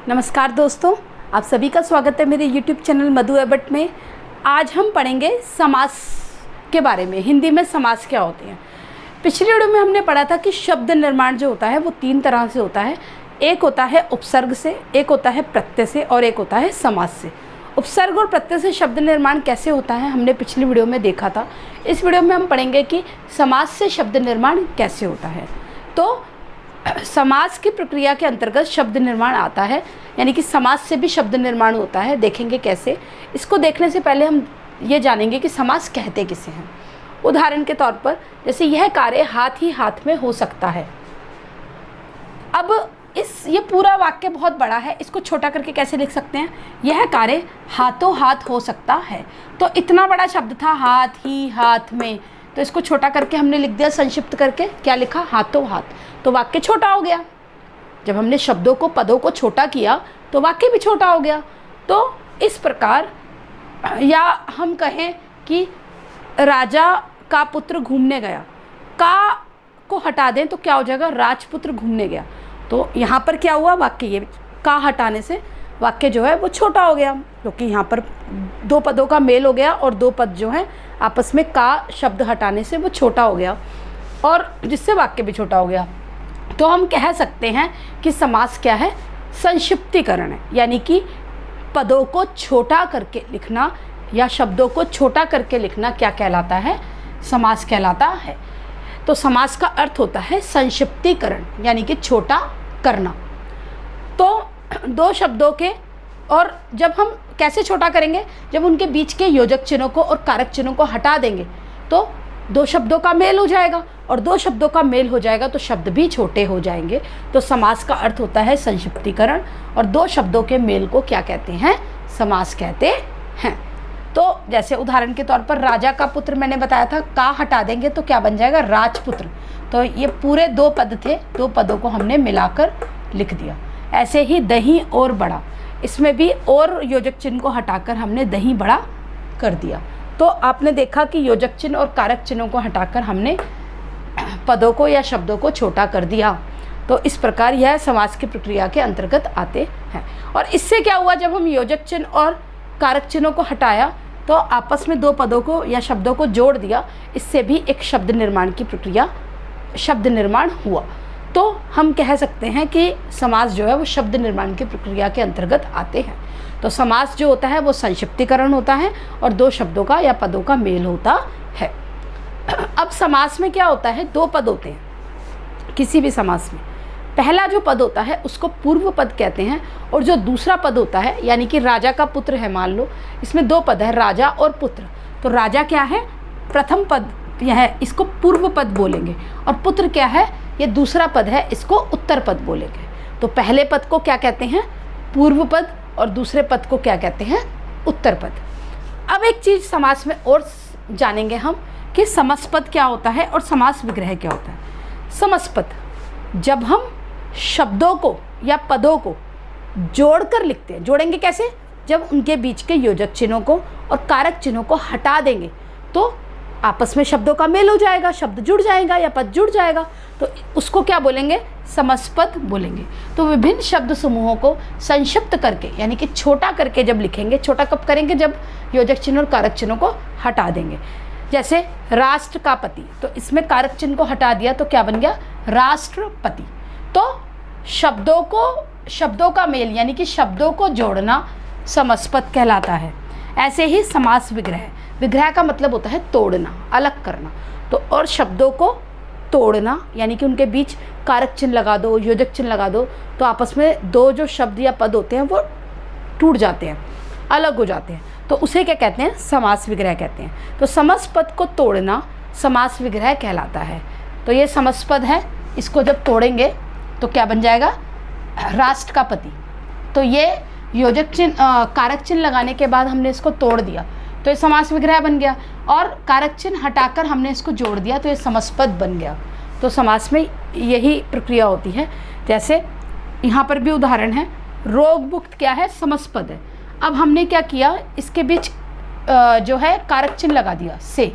नमस्कार दोस्तों, आप सभी का स्वागत है मेरे YouTube चैनल मधु एबट में। आज हम पढ़ेंगे समास के बारे में। हिंदी में समास क्या होते हैं। पिछले वीडियो में हमने पढ़ा था कि शब्द निर्माण जो होता है वो 3 तरह से होता है। एक होता है उपसर्ग से, एक होता है प्रत्यय से और एक होता है समास से। उपसर्ग और प्रत्यय से शब्द निर्माण कैसे होता है हमने पिछली वीडियो में देखा था। इस वीडियो में हम पढ़ेंगे कि समास से शब्द निर्माण कैसे होता है। तो समास की प्रक्रिया के अंतर्गत शब्द निर्माण आता है, यानी कि समास से भी शब्द निर्माण होता है। देखेंगे कैसे। इसको देखने से पहले हम ये जानेंगे कि समास कहते किसे हैं। उदाहरण के तौर पर जैसे यह कार्य हाथ ही हाथ में हो सकता है। अब ये पूरा वाक्य बहुत बड़ा है, इसको छोटा करके कैसे लिख सकते हैं। यह कार्य हाथों हाथ हो सकता है। तो इतना बड़ा शब्द था हाथ ही हाथ में, तो इसको छोटा करके हमने लिख दिया, संक्षिप्त करके क्या लिखा, हाथों हाथ। तो वाक्य छोटा हो गया। जब हमने शब्दों को, पदों को छोटा किया तो वाक्य भी छोटा हो गया। तो इस प्रकार, या हम कहें कि राजा का पुत्र घूमने गया, का को हटा दें तो क्या हो जाएगा, राजपुत्र घूमने गया। तो यहाँ पर क्या हुआ, वाक्य ये का हटाने से वाक्य जो है वो छोटा हो गया, क्योंकि यहाँ पर 2 पदों का मेल हो गया और 2 पद जो हैं आपस में का शब्द हटाने से वो छोटा हो गया और जिससे वाक्य भी छोटा हो गया। तो हम कह सकते हैं कि समास क्या है, संक्षिप्तीकरण है, यानी कि पदों को छोटा करके लिखना या शब्दों को छोटा करके लिखना क्या कहलाता है, समास कहलाता है। तो समास का अर्थ होता है संक्षिप्तीकरण, यानी कि छोटा करना। तो 2 शब्दों के, और जब हम कैसे छोटा करेंगे, जब उनके बीच के योजक चिन्हों को और कारक चिन्हों को हटा देंगे तो 2 शब्दों का मेल हो जाएगा, और 2 शब्दों का मेल हो जाएगा तो शब्द भी छोटे हो जाएंगे। तो समास का अर्थ होता है संक्षिप्तीकरण, और 2 शब्दों के मेल को क्या कहते हैं, समास कहते हैं। तो जैसे उदाहरण के तौर पर राजा का पुत्र मैंने बताया था, का हटा देंगे तो क्या बन जाएगा, राजपुत्र। तो ये पूरे 2 पद थे, 2 पदों को हमने मिलाकर लिख दिया। ऐसे ही दही और बड़ा, इसमें भी और योजक चिन्ह को हटाकर हमने दही बड़ा कर दिया। तो आपने देखा कि योजक चिन्ह और कारक चिन्हों को हटाकर हमने पदों को या शब्दों को छोटा कर दिया। तो इस प्रकार यह समास की प्रक्रिया के अंतर्गत आते हैं। और इससे क्या हुआ, जब हम योजक चिन्ह और कारक चिन्हों को हटाया तो आपस में 2 पदों को या शब्दों को जोड़ दिया, इससे भी एक शब्द निर्माण की प्रक्रिया, शब्द निर्माण हुआ। तो हम कह सकते हैं कि समास जो है वो शब्द निर्माण की प्रक्रिया के अंतर्गत आते हैं। तो समास जो होता है वो संक्षिप्तीकरण होता है और 2 शब्दों का या पदों का मेल होता है। अब समास में क्या होता है, 2 पद होते हैं किसी भी समास में। पहला जो पद होता है उसको पूर्व पद कहते हैं, और जो दूसरा पद होता है, यानी कि राजा का पुत्र है, मान लो इसमें 2 पद है, राजा और पुत्र। तो राजा क्या है, प्रथम पद यह है, इसको पूर्व पद बोलेंगे, और पुत्र क्या है, ये दूसरा पद है, इसको उत्तर पद बोलेंगे। तो पहले पद को क्या कहते हैं, पूर्व पद, और दूसरे पद को क्या कहते हैं, उत्तर पद। अब एक चीज़ समास में और जानेंगे हम कि समासपद क्या होता है और समास विग्रह क्या होता है। समासपद, जब हम शब्दों को या पदों को जोड़कर लिखते हैं, जोड़ेंगे कैसे, जब उनके बीच के योजक चिन्हों को और कारक चिन्हों को हटा देंगे तो आपस में शब्दों का मेल हो जाएगा, शब्द जुड़ जाएगा या पद जुड़ जाएगा, तो उसको क्या बोलेंगे, समासपद बोलेंगे। तो विभिन्न शब्द समूहों को संक्षिप्त करके, यानी कि छोटा करके जब लिखेंगे, छोटा कब करेंगे, जब योजक चिन्ह और कारक चिन्हों को हटा देंगे। जैसे राष्ट्र का पति, तो इसमें कारक चिन्ह को हटा दिया तो क्या बन गया, राष्ट्रपति। तो शब्दों का मेल, यानी कि शब्दों को जोड़ना समासपद कहलाता है। ऐसे ही समास विग्रह, विग्रह का मतलब होता है तोड़ना, अलग करना। तो और शब्दों को तोड़ना, यानी कि उनके बीच कारक चिन्ह लगा दो, योजक चिन्ह लगा दो, तो आपस में 2 जो शब्द या पद होते हैं वो टूट जाते हैं, अलग हो जाते हैं। तो उसे क्या कहते हैं, समास विग्रह कहते हैं। तो समासपद को तोड़ना समास विग्रह कहलाता है। तो ये समासपद है, इसको जब तोड़ेंगे तो क्या बन जाएगा, राष्ट्र का पति। तो ये योजक चिन्ह, कारक चिन्ह लगाने के बाद हमने इसको तोड़ दिया तो ये समास विग्रह बन गया, और कारक चिन्ह हटाकर हमने इसको जोड़ दिया तो ये समासपद बन गया। तो समास में यही प्रक्रिया होती है। जैसे यहाँ पर भी उदाहरण है, रोग मुक्त क्या है, समासपद है। अब हमने क्या किया, इसके बीच जो है कारक चिन्ह लगा दिया से,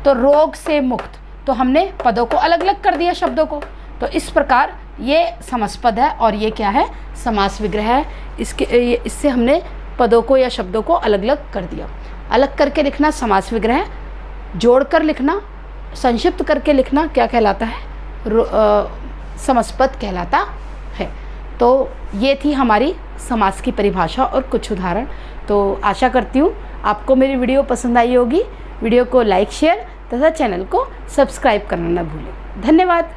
तो रोग से मुक्त, तो हमने पदों को अलग अलग कर दिया शब्दों को। तो इस प्रकार ये समासपद है और ये क्या है, समास विग्रह है। इससे हमने पदों को या शब्दों को अलग अलग कर दिया। अलग करके लिखना समास विग्रह, जोड़कर लिखना, संक्षिप्त करके लिखना क्या कहलाता है, समासपद कहलाता है। तो ये थी हमारी समास की परिभाषा और कुछ उदाहरण। तो आशा करती हूँ आपको मेरी वीडियो पसंद आई होगी। वीडियो को लाइक, शेयर तथा चैनल को सब्सक्राइब करना न भूलें। धन्यवाद।